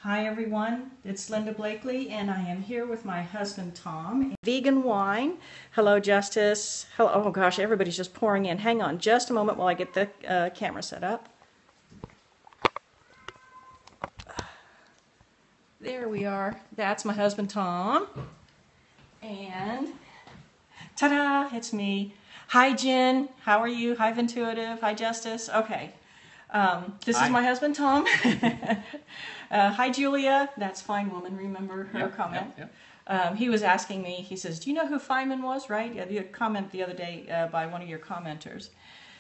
Hi everyone, it's Linda Blakely and I am here with my husband Tom. Vegan wine. Hello Justice. Hello. Oh gosh, everybody's just pouring in. Hang on just a moment while I get the camera set up. There we are. That's my husband Tom. And ta-da, it's me. Hi Jen, how are you? Hi Ventuitive. Hi Justice. Okay. This is my husband Tom. Hi Julia, that's Fine Woman, remember her comment? Yep. He was asking me, he says, do you know who Feynman was, right? Yeah, the comment the other day by one of your commenters.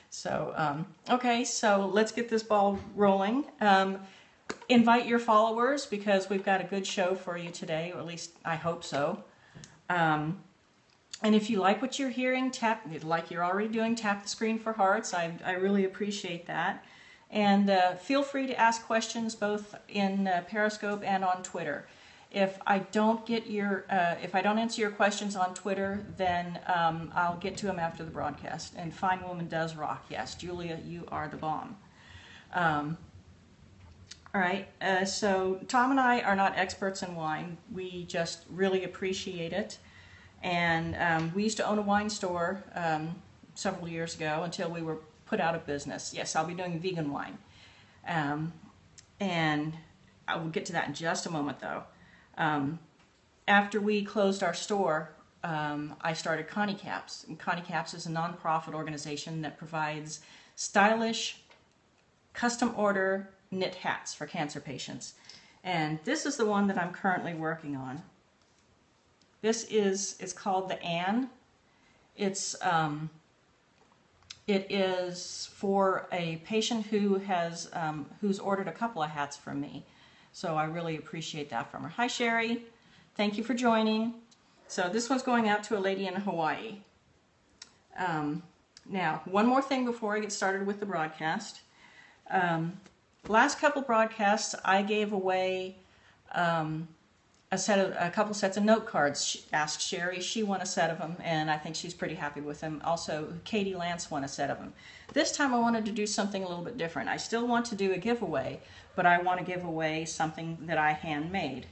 So, okay, so let's get this ball rolling. Invite your followers because we've got a good show for you today, or at least I hope so. And if you like what you're hearing, tap, like you're already doing, tap the screen for hearts. I really appreciate that. And feel free to ask questions both in Periscope and on Twitter. If I don't get your, if I don't answer your questions on Twitter, then I'll get to them after the broadcast. And Fine Woman does rock. Yes, Julia, you are the bomb. All right. So Tom and I are not experts in wine. We just really appreciate it. And we used to own a wine store several years ago until we were put out of business. Yes, I'll be doing vegan wine. And I will get to that in just a moment though. After we closed our store, I started Connie Caps. And Connie Caps is a nonprofit organization that provides stylish, custom order knit hats for cancer patients. And this is the one that I'm currently working on. This is called the Anne. It is for a patient who has who's ordered a couple of hats from me. So I really appreciate that from her. Hi Sherry, thank you for joining. So this one's going out to a lady in Hawaii. Now, one more thing before I get started with the broadcast. Last couple broadcasts I gave away a couple sets of note cards. Asked Sherry, she won a set of them, and I think she's pretty happy with them. Also, Katie Lance won a set of them. This time I wanted to do something a little bit different. I still want to do a giveaway, but I want to give away something that I handmade,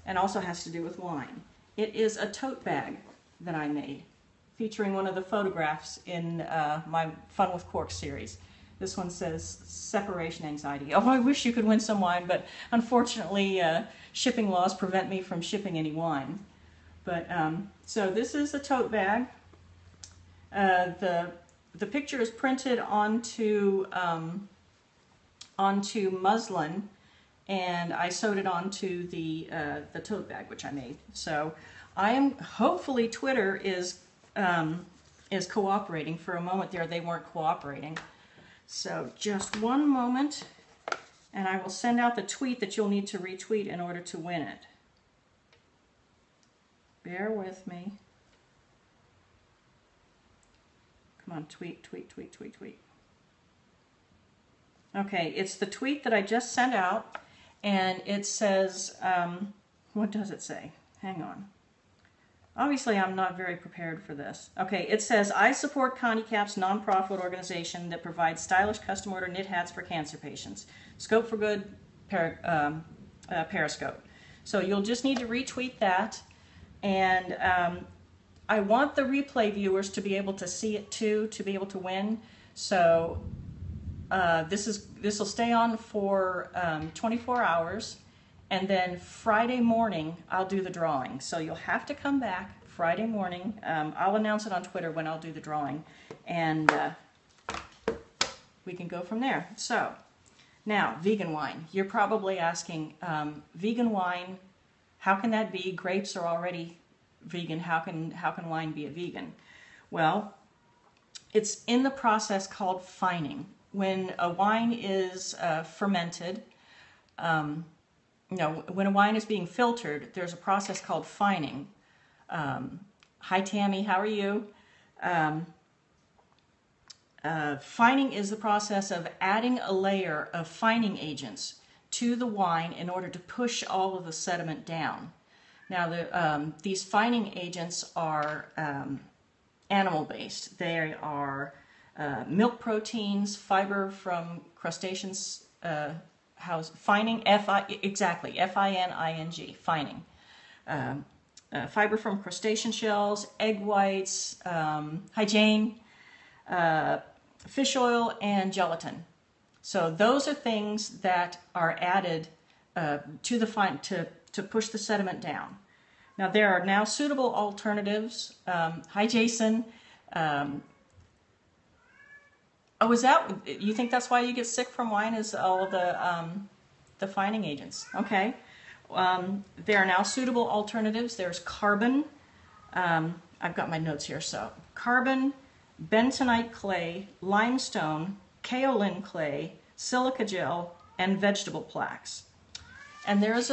and also has to do with wine. It is a tote bag that I made, featuring one of the photographs in my Fun with Cork series. This one says separation anxiety. Oh, I wish you could win some wine, but unfortunately shipping laws prevent me from shipping any wine. But so this is a tote bag. The picture is printed onto muslin, and I sewed it onto the tote bag, which I made. So I am hopefully Twitter is cooperating. For a moment there, they weren't cooperating. So just one moment, and I will send out the tweet that you'll need to retweet in order to win it. Bear with me. Come on, tweet, tweet, tweet, tweet, tweet. Okay, it's the tweet that I just sent out, and it says, what does it say? Hang on. Obviously, I'm not very prepared for this. Okay, it says, I support Connie Cap's nonprofit organization that provides stylish custom order knit hats for cancer patients. Scope for Good Periscope. So you'll just need to retweet that. And I want the replay viewers to be able to see it too, to be able to win. So this will stay on for 24 hours. And then Friday morning, I'll do the drawing. So you'll have to come back Friday morning. I'll announce it on Twitter when I'll do the drawing. And we can go from there. So now, vegan wine. You're probably asking, vegan wine, how can that be? Grapes are already vegan. How can wine be a vegan? Well, it's in the process called fining. When a wine is fermented, when a wine is being filtered, there's a process called fining. Hi Tammy, how are you? Fining is the process of adding a layer of fining agents to the wine in order to push all of the sediment down. Now, these fining agents are animal-based. They are milk proteins, fiber from crustaceans, fining, exactly, F-I-N-I-N-G, fining. Fiber from crustacean shells, egg whites, hygiene, fish oil, and gelatin. So those are things that are added to the fine to push the sediment down. Now there are now suitable alternatives. Hi Jason. Oh, is that, you think that's why you get sick from wine, is all of the fining agents? Okay. There are now suitable alternatives. There's carbon. I've got my notes here. So carbon, bentonite clay, limestone, kaolin clay, silica gel, and vegetable plaques. And there's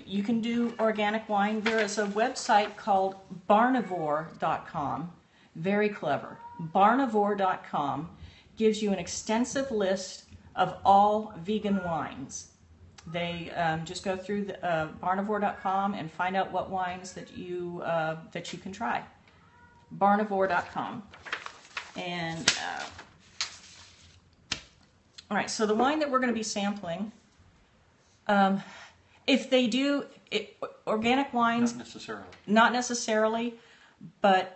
you can do organic wine. There is a website called barnivore.com. Very clever. Barnivore.com gives you an extensive list of all vegan wines. They just go through the, barnivore.com and find out what wines that you can try. Barnivore.com. And all right, so the wine that we're going to be sampling, if they do organic wines, not necessarily, but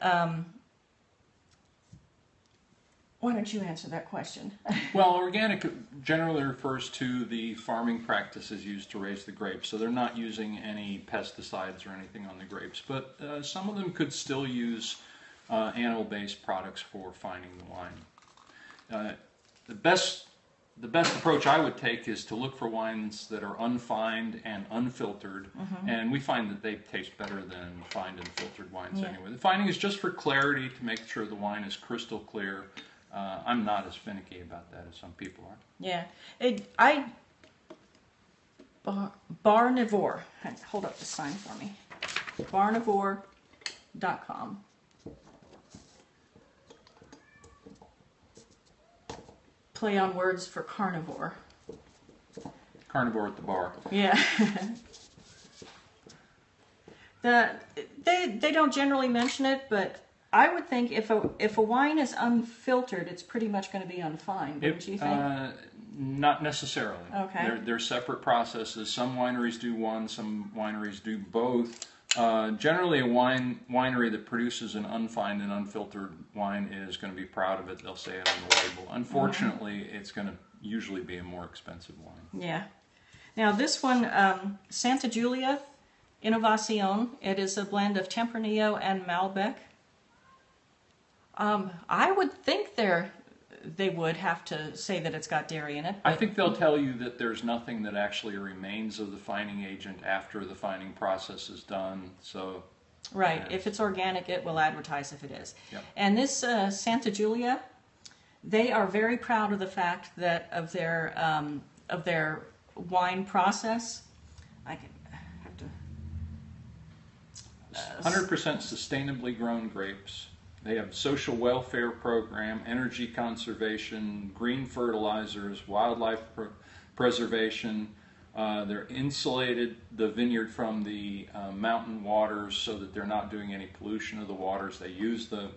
why don't you answer that question? Well, organic generally refers to the farming practices used to raise the grapes. So they're not using any pesticides or anything on the grapes. But some of them could still use animal-based products for fining the wine. The best approach I would take is to look for wines that are unfined and unfiltered. Mm-hmm. And we find that they taste better than fined and filtered wines anyway. The fining is just for clarity, to make sure the wine is crystal clear. I'm not as finicky about that as some people are. Yeah. Barnivore. Hold up the sign for me. Barnivore.com. Play on words for carnivore. Carnivore at the bar. Yeah. They don't generally mention it, but I would think if a wine is unfiltered, it's pretty much going to be unfined, don't you think? Not necessarily. Okay. They're separate processes. Some wineries do one, some wineries do both. Generally, a winery that produces an unfined and unfiltered wine is going to be proud of it. They'll say it on the label. Unfortunately, it's going to usually be a more expensive wine. Yeah. Now this one, Santa Julia INNOVAC. It is a blend of Tempranillo and Malbec. I would think they would have to say that it's got dairy in it. I think they'll tell you that there's nothing that actually remains of the fining agent after the fining process is done. So, right. If it's organic, it will advertise if it is. Yep. And this Santa Julia, they are very proud of the fact that of their wine process. I have to. 100% sustainably grown grapes. They have social welfare program, energy conservation, green fertilizers, wildlife preservation. They're insulated the vineyard from the mountain waters so that they're not doing any pollution of the waters. They use the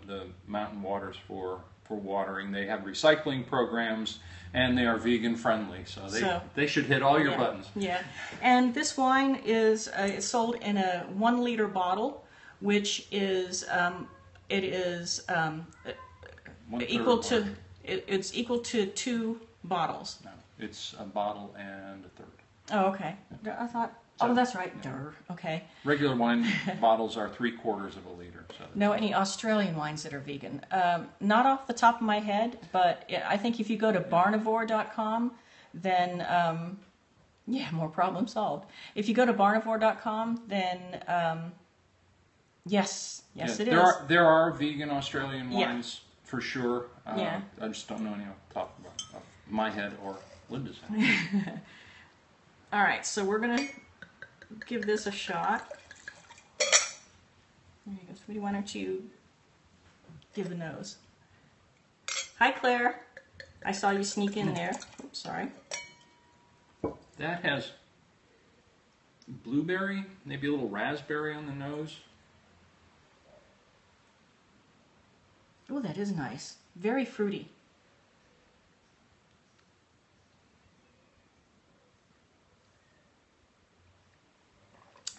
mountain waters for watering. They have recycling programs, and they are vegan friendly. So they should hit all your buttons. Yeah, and this wine is sold in a 1 liter bottle, which is equal to it's equal to 2 bottles. No, it's a bottle and a third. Oh, okay. I thought. Oh, that's right. Okay. Regular wine bottles are 3/4 of a liter. So know any Australian wines that are vegan? Not off the top of my head, but I think if you go to barnivore.com, then more problem solved. If you go to barnivore.com, then yes, it is. There are vegan Australian wines for sure. I just don't know any off the top of my head or Linda's head. All right, so we're gonna give this a shot. There you go, sweetie. Why don't you give the nose? Hi, Claire. I saw you sneak in there. Oops, sorry. That has blueberry, maybe a little raspberry on the nose. Oh, that is nice. Very fruity.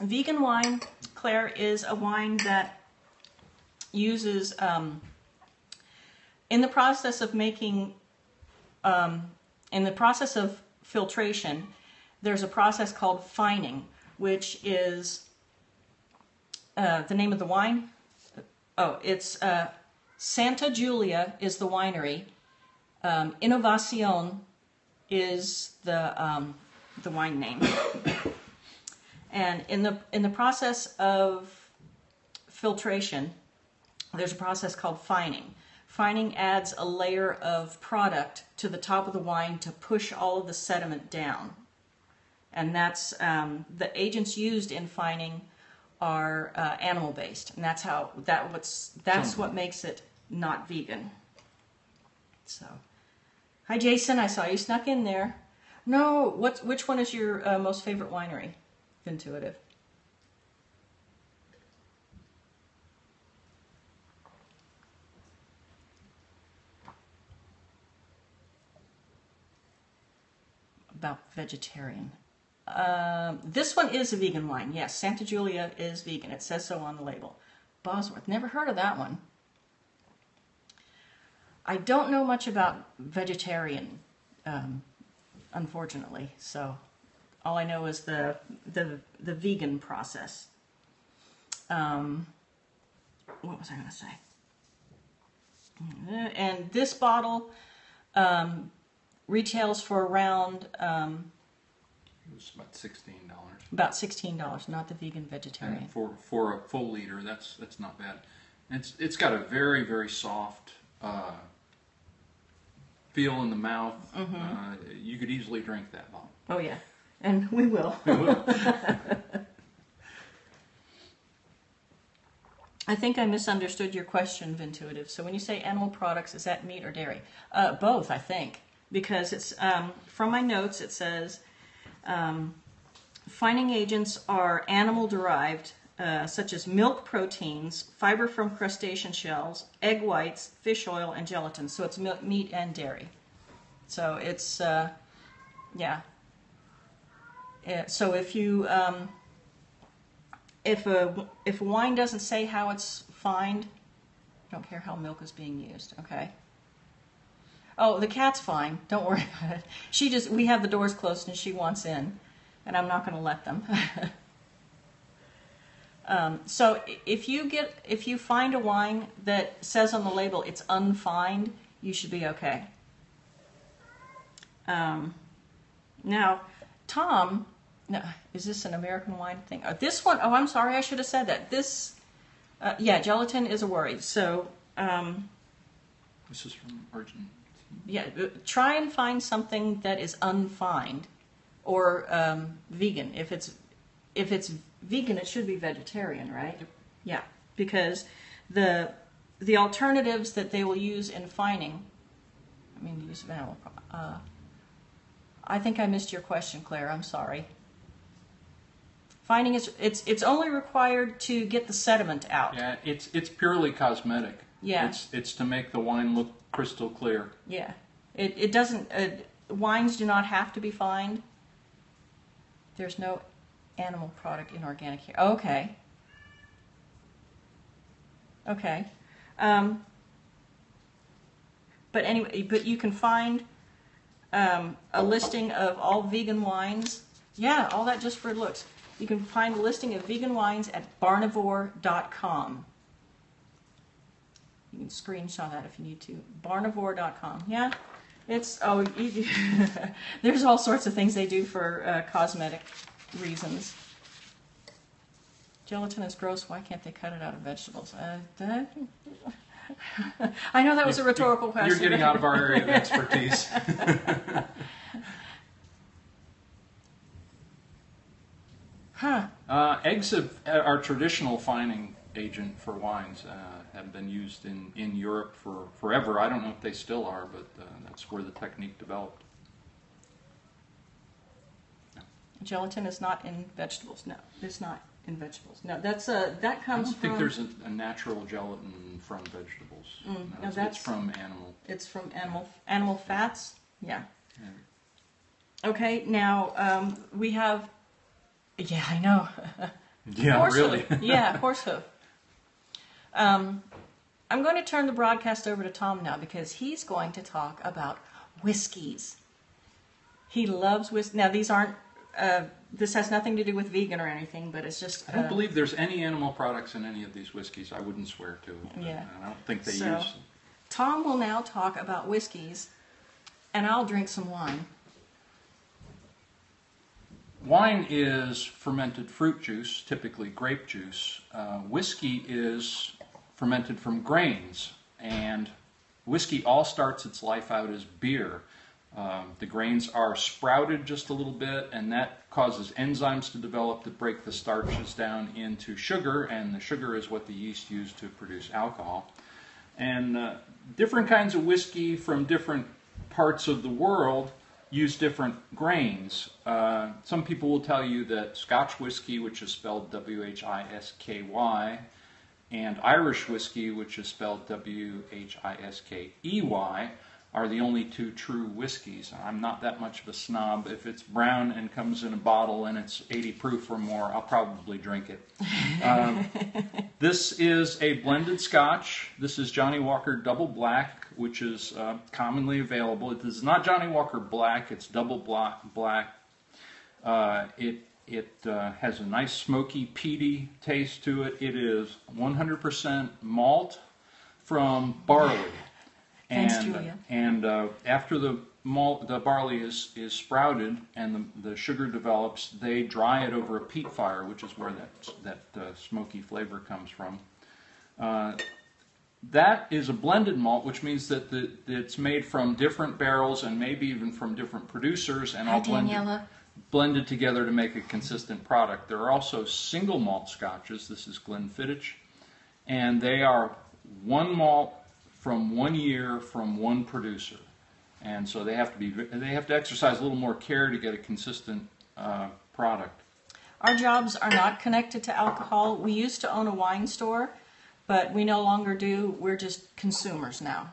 Vegan wine, Claire, is a wine that uses, in the process of making, in the process of filtration, there's a process called fining, which is the name of the wine. Oh, it's Santa Julia is the winery. Innovacion is the wine name. And in the process of filtration, there's a process called fining. Fining adds a layer of product to the top of the wine to push all of the sediment down. And that's the agents used in fining are animal based, and that's what makes it not vegan. So, hi Jason, I saw you snuck in there. No, which one is your most favorite winery? Intuitive. About vegetarian. This one is a vegan wine. Yes, Santa Julia is vegan. It says so on the label. Bosworth. Never heard of that one. I don't know much about vegetarian, unfortunately. So all I know is the vegan process. What was I going to say? And this bottle retails for around... It was about $16. About $16, not the vegan vegetarian. And for a full liter, that's not bad. It's got a very, very soft feel in the mouth. Mm-hmm. You could easily drink that bottle. Oh yeah, and we will. We will. I think I misunderstood your question, Vintuitive. So when you say animal products, is that meat or dairy? Both, I think, because it's from my notes. It says. Fining agents are animal-derived, such as milk proteins, fiber from crustacean shells, egg whites, fish oil, and gelatin. So it's meat and dairy. So it's, yeah. So if you, if a wine doesn't say how it's fined, I don't care how milk is being used, okay? Oh, the cat's fine. Don't worry about it. We have the doors closed and she wants in, and I'm not going to let them. So if you find a wine that says on the label it's unfined, you should be okay. Now, Tom, no, is this an American wine thing? This one, oh, I'm sorry, I should have said that. This, yeah, gelatin is a worry. So, this is from Argentina. Yeah, try and find something that is unfined or vegan. If it's vegan, it should be vegetarian, right? Yep. Yeah, because the alternatives that they will use in fining, I mean, the use of animal. I think I missed your question, Claire. I'm sorry. Fining is it's only required to get the sediment out. Yeah, it's purely cosmetic. Yeah, it's to make the wine look crystal clear. Yeah, it doesn't. Wines do not have to be fined. There's no animal product in organic here. Okay. Okay. But anyway, but you can find a listing of all vegan wines. Yeah, all that just for looks. You can find a listing of vegan wines at barnivore.com. You can screenshot that if you need to. Barnivore.com. Yeah, it's there's all sorts of things they do for cosmetic reasons. Gelatin is gross. Why can't they cut it out of vegetables? I know that was a rhetorical question. You're getting out of our area of expertise. Huh. Eggs are traditional fining agent for wines. Have been used in Europe for forever. I don't know if they still are, but that's where the technique developed. No. Gelatin is not in vegetables. No, it's not in vegetables. No, that comes from... I don't think there's a natural gelatin from vegetables. No, it's from animal. It's from animal fats. Yeah. Okay. Now we have. Yeah, I know. Yeah, Horse really. hoof. Yeah, horse hoof. I'm going to turn the broadcast over to Tom now because he's going to talk about whiskeys. He loves whiskey. Now, these aren't, this has nothing to do with vegan or anything, but it's just... I don't believe there's any animal products in any of these whiskeys. I wouldn't swear to. Yeah. I don't think they So, use... Tom will now talk about whiskeys, and I'll drink some wine. Wine is fermented fruit juice, typically grape juice. Whiskey is fermented from grains, and whiskey all starts its life out as beer. The grains are sprouted just a little bit, and that causes enzymes to develop that break the starches down into sugar, and the sugar is what the yeast use to produce alcohol. And different kinds of whiskey from different parts of the world use different grains. Some people will tell you that Scotch whiskey, which is spelled W-H-I-S-K-Y, and Irish whiskey, which is spelled W-H-I-S-K-E-Y, are the only two true whiskeys. I'm not that much of a snob. If it's brown and comes in a bottle and it's 80 proof or more, I'll probably drink it. This is a blended Scotch. This is Johnny Walker Double Black, which is commonly available. It is not Johnny Walker Black, it's Double Black. It has a nice smoky, peaty taste to it. It is 100% malt from barley. Thanks, Julia. And after the barley is sprouted and the sugar develops, they dry it over a peat fire, which is where that smoky flavor comes from. That is a blended malt, which means that it's made from different barrels and maybe even from different producers, and all blended together to make a consistent product. There are also single malt scotches. This is Glenfiddich, and they are one malt from 1 year from one producer, and so they have to exercise a little more care to get a consistent product. Our jobs are not connected to alcohol. We used to own a wine store, but we no longer do. We're just consumers now,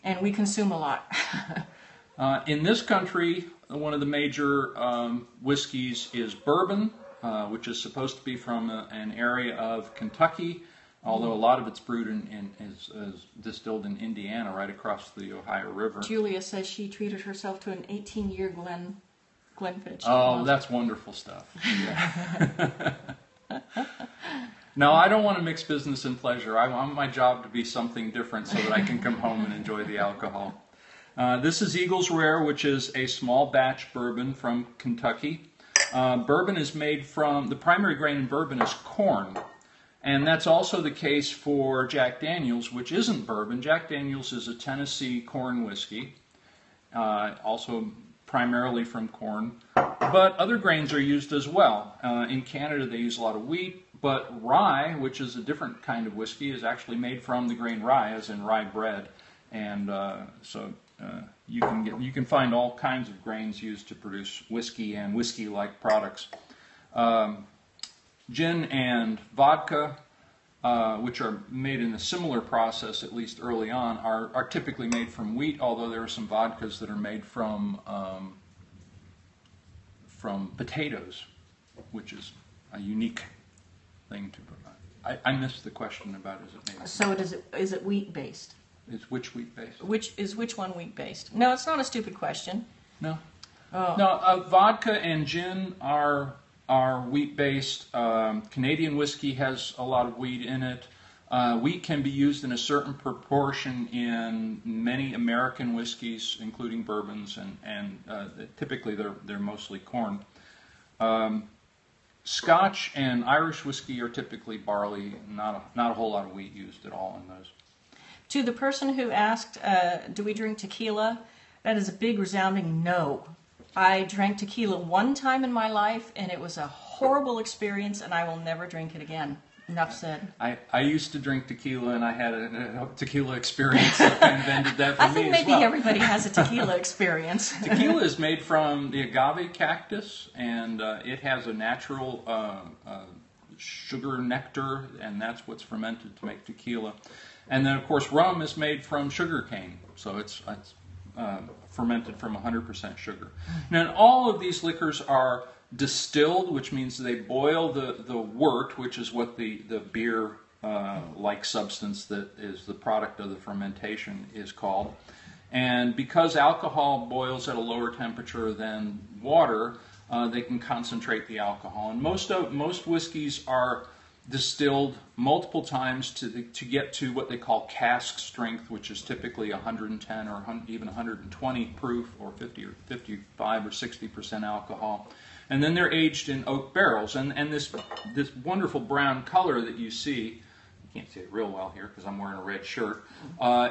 and we consume a lot. In this country, one of the major whiskeys is bourbon, which is supposed to be from an area of Kentucky, although a lot of it's brewed is distilled in Indiana, right across the Ohio River. Julia says she treated herself to an 18-year Glenfiddich. Oh, that's wonderful stuff. Yeah. No, I don't want to mix business and pleasure. I want my job to be something different so that I can come home and enjoy the alcohol. This is Eagles Rare, which is a small batch bourbon from Kentucky. Bourbon is made from, the primary grain in bourbon is corn. And that's also the case for Jack Daniels, which isn't bourbon. Jack Daniels is a Tennessee corn whiskey, also primarily from corn. But other grains are used as well. In Canada, they use a lot of wheat, but rye, which is a different kind of whiskey, is actually made from the grain rye, as in rye bread. And so you can find all kinds of grains used to produce whiskey and whiskey-like products. Gin and vodka, which are made in a similar process, at least early on, are typically made from wheat, although there are some vodkas that are made from potatoes, which is a unique thing to provide. I missed the question about is it made. So is it wheat-based? Is which wheat-based? Which one wheat-based? No, it's not a stupid question. No. Oh. No, vodka and gin are wheat-based. Canadian whiskey has a lot of wheat in it. Wheat can be used in a certain proportion in many American whiskeys, including bourbons, and typically they're mostly corn. Scotch and Irish whiskey are typically barley, not a whole lot of wheat used at all in those. To the person who asked, do we drink tequila? That is a big resounding no. I drank tequila one time in my life, and it was a horrible experience, and I will never drink it again. Enough said. I used to drink tequila, and I had a tequila experience that kind of ended that for me as well. I think maybe everybody has a tequila experience. Tequila is made from the agave cactus, and it has a natural sugar nectar, and that's what's fermented to make tequila. And then, of course, rum is made from sugar cane, so it's fermented from 100% sugar. Now, all of these liquors are distilled, which means they boil the wort, which is what the beer like substance that is the product of the fermentation is called. And because alcohol boils at a lower temperature than water, they can concentrate the alcohol. And most whiskeys are distilled multiple times to get to what they call cask strength, which is typically 110 or even 120 proof, or 50 or 55 or 60% alcohol. And then they're aged in oak barrels. And this wonderful brown color that you see, you can't see it real well here because I'm wearing a red shirt,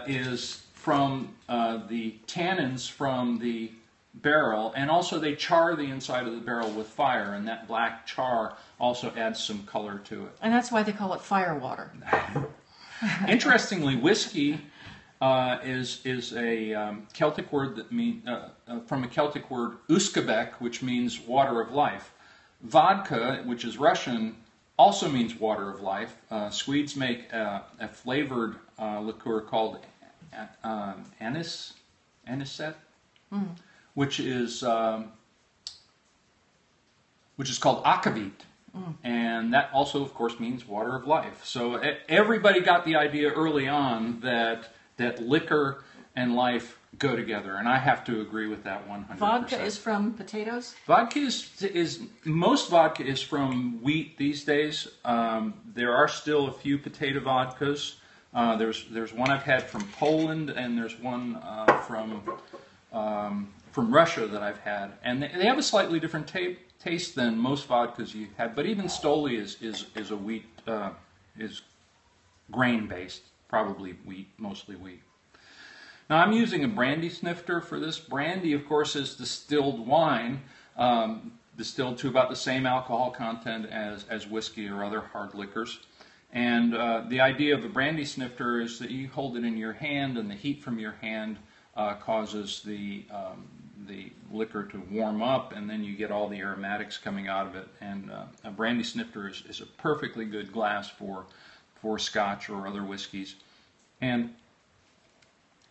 is from the tannins from the barrel, and also they char the inside of the barrel with fire, and that black char also adds some color to it. And that's why they call it firewater. Interestingly, whiskey is a Celtic word that from a Celtic word uskabek, which means water of life. Vodka, which is Russian, also means water of life. Swedes make a flavored liqueur called anisette, which is called akavit, and that also, of course, means water of life. So everybody got the idea early on that liquor and life go together, and I have to agree with that 100%. Vodka is from potatoes? Vodka most vodka is from wheat these days. There are still a few potato vodkas. There's one I've had from Poland, and there's one from Russia that I've had, and they have a slightly different taste than most vodkas you have. But even Stoli is a wheat, is grain based, probably wheat, mostly wheat. Now I'm using a brandy snifter for this. Brandy, of course, is distilled wine, distilled to about the same alcohol content as whiskey or other hard liquors. And the idea of a brandy snifter is that you hold it in your hand, and the heat from your hand causes the liquor to warm up, and then you get all the aromatics coming out of it. And a brandy snifter is a perfectly good glass for Scotch or other whiskeys. And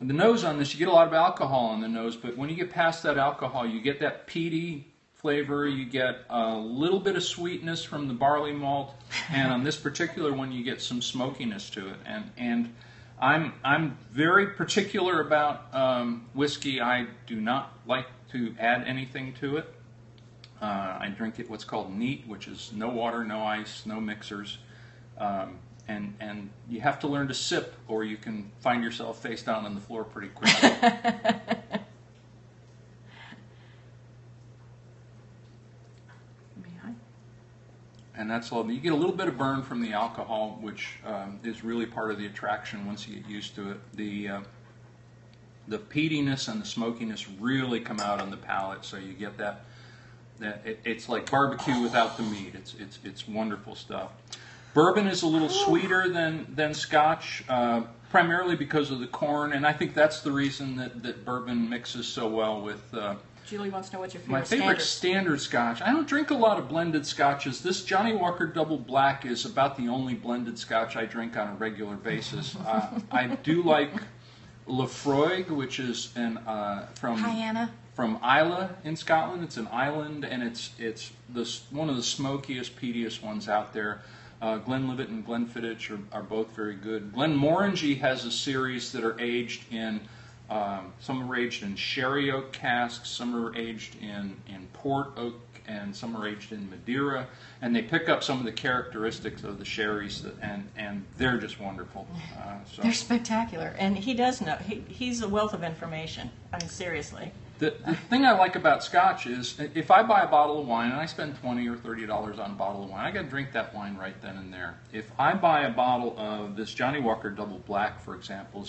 the nose on this, you get a lot of alcohol on the nose, but when you get past that alcohol, you get that peaty flavor, you get a little bit of sweetness from the barley malt, and on this particular one, you get some smokiness to it. And I'm very particular about whiskey. I do not like to add anything to it. I drink it what's called neat, which is no water, no ice, no mixers. And you have to learn to sip, or you can find yourself face down on the floor pretty quickly. And that's all. You get a little bit of burn from the alcohol, which is really part of the attraction once you get used to it. The peatiness and the smokiness really come out on the palate, so you get that it's like barbecue without the meat. It's wonderful stuff. Bourbon is a little sweeter than Scotch, primarily because of the corn, and I think that's the reason that bourbon mixes so well with. Julie wants to know what's your favorite My favorite standard Scotch. I don't drink a lot of blended Scotches. This Johnny Walker Double Black is about the only blended Scotch I drink on a regular basis. I do like Lefroy, which is from Islay in Scotland. It's an island, and it's one of the smokiest, peatiest ones out there. Glenlivet and Glenfiddich are both very good. Glenmorangie has a series that are aged in, some are aged in sherry oak casks, some are aged in port oak, and some are aged in Madeira. And they pick up some of the characteristics of the sherries, and they're just wonderful. So. They're spectacular, and he does know. He's a wealth of information. I mean, seriously. The thing I like about Scotch is if I buy a bottle of wine and I spend $20 or $30 on a bottle of wine, I got to drink that wine right then and there. If I buy a bottle of this Johnny Walker Double Black, for example,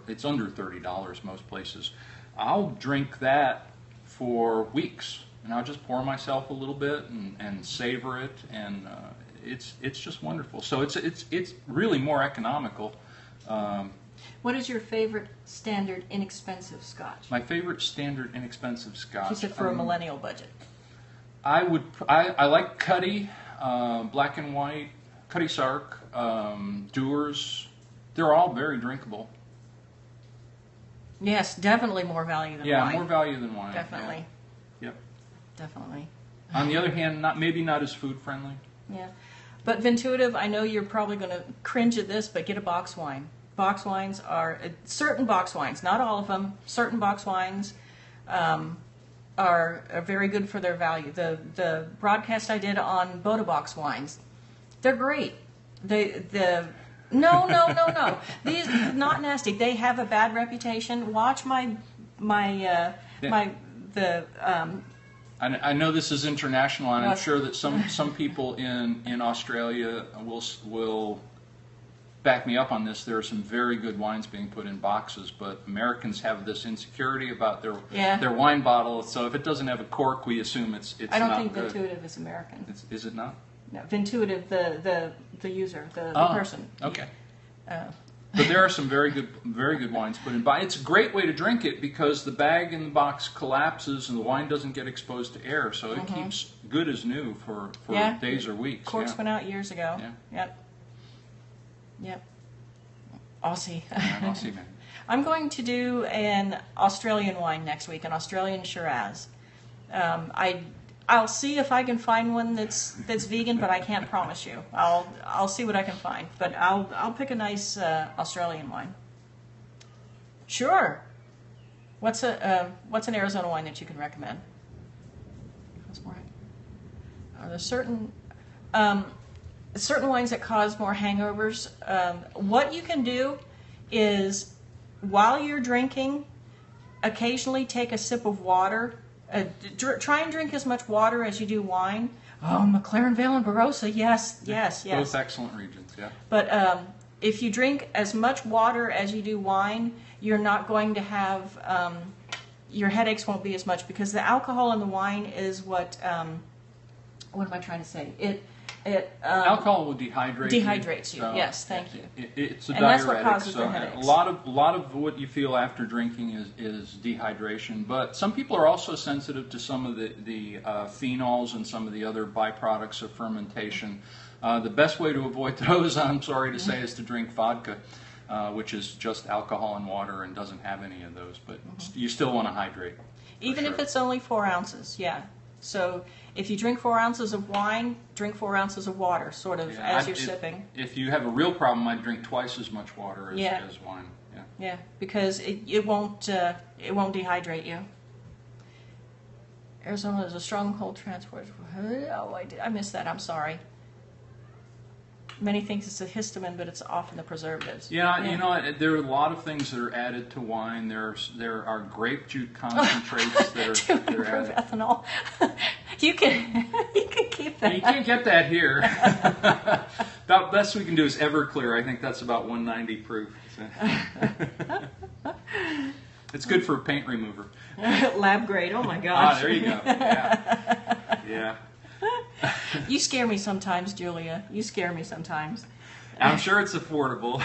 it's under $30 most places. I'll drink that for weeks, and I'll just pour myself a little bit and savor it, and it's just wonderful. So it's really more economical. What is your favorite standard inexpensive Scotch? My favorite standard inexpensive Scotch. She said for a millennial budget. I like Cuddy, Black and White, Cuddy Sark, Dewar's. They're all very drinkable. Yes, definitely more value than wine. Yeah, more value than wine. Definitely. Yeah. Yep. Definitely. On the other hand, maybe not as food friendly. Yeah. But Vintuitive, I know you're probably going to cringe at this, but get a box wine. Box wines are, certain box wines, not all of them, certain box wines are very good for their value. The broadcast I did on Boda box wines, they're great. No. These not nasty. They have a bad reputation. Watch I know this is international, and I'm sure that some people in Australia will back me up on this. There are some very good wines being put in boxes, but Americans have this insecurity about their wine bottle. So if it doesn't have a cork, we assume it's not good. I don't think Vintuitive is American. Is it not? No, Vintuitive, the user, the person. Okay. But there are some very good wines put in. It's a great way to drink it because the bag in the box collapses and the wine doesn't get exposed to air, so it keeps good as new for days or weeks. Corks went out years ago. Yeah. Yep. Aussie. Aussie, man. I'm going to do an Australian wine next week, an Australian Shiraz. I'll see if I can find one that's vegan, but I can't promise you. I'll see what I can find, but I'll pick a nice Australian wine. Sure. What's an Arizona wine that you can recommend? Are there certain wines that cause more hangovers? What you can do is, while you're drinking, occasionally take a sip of water. Try and drink as much water as you do wine. Oh, McLaren Vale and Barossa, yes. Both excellent regions, yeah. But if you drink as much water as you do wine, you're not going to have, your headaches won't be as much, because the alcohol in the wine is what am I trying to say? Alcohol will dehydrate you. So yes, thank you. It's a and diuretic, that's what causes so the headaches. a lot of what you feel after drinking is dehydration. But some people are also sensitive to some of the phenols and some of the other byproducts of fermentation. The best way to avoid those, I'm sorry to say, is to drink vodka, which is just alcohol and water and doesn't have any of those. But you still want to hydrate. Even if it's only 4 ounces, yeah. So if you drink 4 ounces of wine, drink 4 ounces of water, sort of, as you're sipping. If you have a real problem, I'd drink twice as much water as wine. Yeah, because it won't dehydrate you. Arizona is a stronghold transport. Oh, I missed that. I'm sorry. Many think it's a histamine, but it's often the preservatives. Yeah, you know, there are a lot of things that are added to wine. There are grape juice concentrates that are added. Ethanol. You can keep that. You can't get that here. About best we can do is Everclear. I think that's about 190 proof. It's good for a paint remover. Lab grade. Oh my gosh. There you go. Yeah. You scare me sometimes, Julia. You scare me sometimes. I'm sure it's affordable.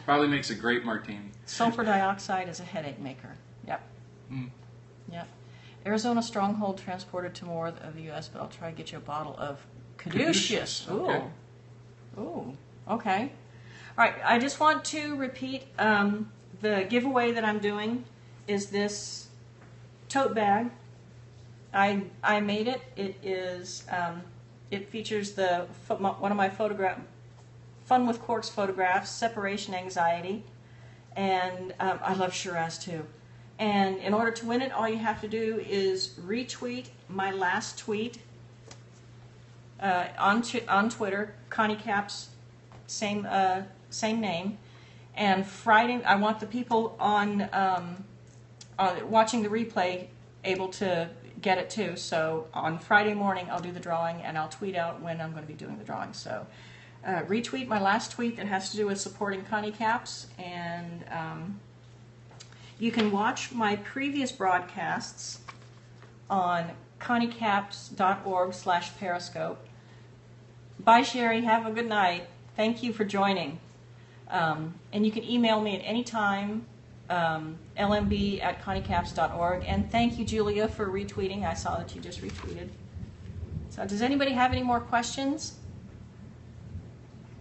Probably makes a great martini. Sulfur dioxide is a headache maker. Yep. Yep. Arizona stronghold transported to more of the U.S., but I'll try to get you a bottle of Caduceus. Okay. Ooh. Okay. All right. I just want to repeat the giveaway that I'm doing is this tote bag. I made it. It is. It features one of my Fun with Corks photographs, separation anxiety, and I love Shiraz too. And in order to win it, all you have to do is retweet my last tweet on Twitter, Connie Caps, same name. And Friday, I want the people on watching the replay able to get it too. So on Friday morning, I'll do the drawing, and I'll tweet out when I'm going to be doing the drawing. So retweet my last tweet that has to do with supporting Connie Caps, and you can watch my previous broadcasts on conniecaps.org/periscope. Bye, Sherry. Have a good night. Thank you for joining. And you can email me at any time, lmb@conniecaps.org. And thank you, Julia, for retweeting. I saw that you just retweeted. So does anybody have any more questions?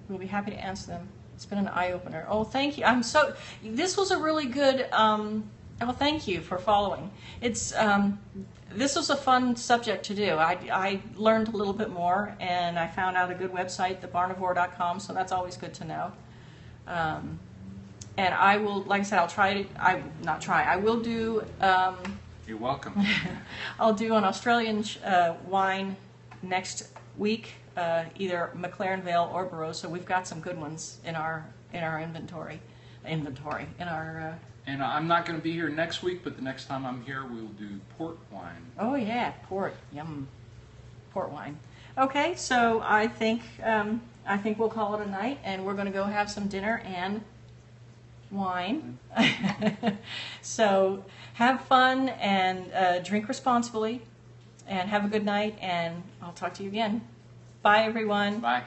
We'll be happy to answer them. It's been an eye-opener. Oh, thank you. This was a really good Well, thank you for following. It's this was a fun subject to do. I learned a little bit more, and I found out a good website, thebarnivore.com, so that's always good to know. And I will, like I said, I'll try to, I will do, You're welcome. I'll do an Australian wine next week, either McLaren Vale or Barossa. We've got some good ones in our inventory, in our... And I'm not going to be here next week, but the next time I'm here, we'll do port wine. Oh yeah, port, yum, port wine. Okay, so I think we'll call it a night, and we're going to go have some dinner and wine. So have fun and drink responsibly, and have a good night. And I'll talk to you again. Bye, everyone. Bye.